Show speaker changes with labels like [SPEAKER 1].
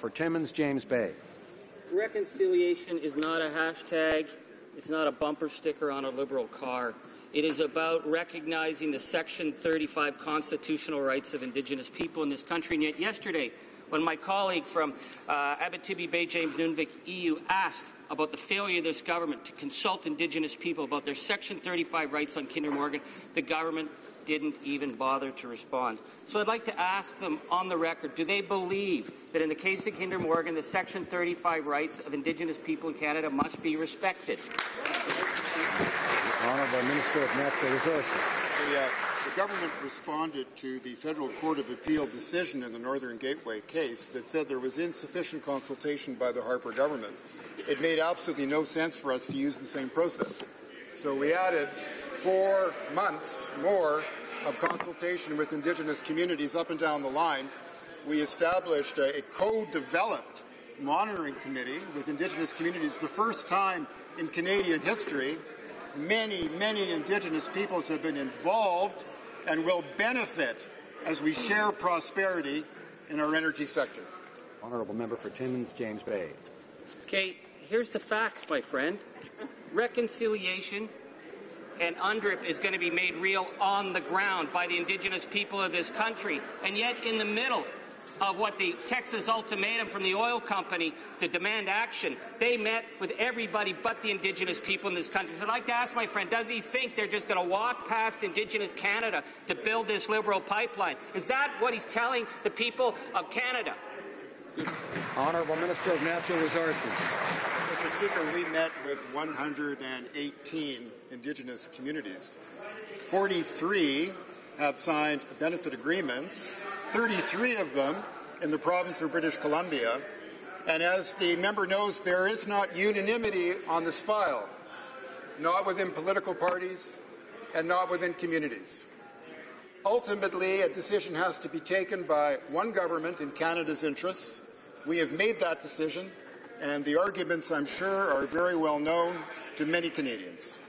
[SPEAKER 1] for Timmins, James Bay.
[SPEAKER 2] Reconciliation is not a hashtag. It's not a bumper sticker on a Liberal car. It is about recognizing the Section 35 constitutional rights of Indigenous people in this country. And yet yesterday, when my colleague from Abitibi Bay, James Nunvik, EU, asked about the failure of this government to consult Indigenous people about their Section 35 rights on Kinder Morgan, the government didn't even bother to respond. So I'd like to ask them on the record, do they believe that in the case of Kinder Morgan, the Section 35 rights of Indigenous people in Canada must be respected?
[SPEAKER 1] Honourable Minister of Natural Resources.
[SPEAKER 3] The government responded to the Federal Court of Appeal decision in the Northern Gateway case that said there was insufficient consultation by the Harper government. It made absolutely no sense for us to use the same process. So we added 4 months more of consultation with Indigenous communities up and down the line. We established a co-developed monitoring committee with Indigenous communities, the first time in Canadian history. Many Indigenous peoples have been involved and will benefit as we share prosperity in our energy sector.
[SPEAKER 1] Honourable Member for Timmins, James Bay.
[SPEAKER 2] Okay, here's the facts, my friend. Reconciliation and UNDRIP is going to be made real on the ground by the Indigenous people of this country. And yet, in the middle of what the Texas ultimatum from the oil company to demand action, they met with everybody but the Indigenous people in this country. So I'd like to ask my friend, does he think they're just going to walk past Indigenous Canada to build this Liberal pipeline? Is that what he's telling the people of Canada?
[SPEAKER 1] Honourable Minister of Natural Resources.
[SPEAKER 3] Mr. Speaker, we met with 118 Indigenous communities. 43 have signed benefit agreements, 33 of them in the province of British Columbia. And as the member knows, there is not unanimity on this file, not within political parties and not within communities. Ultimately, a decision has to be taken by one government in Canada's interests. We have made that decision, and the arguments, I'm sure, are very well known to many Canadians.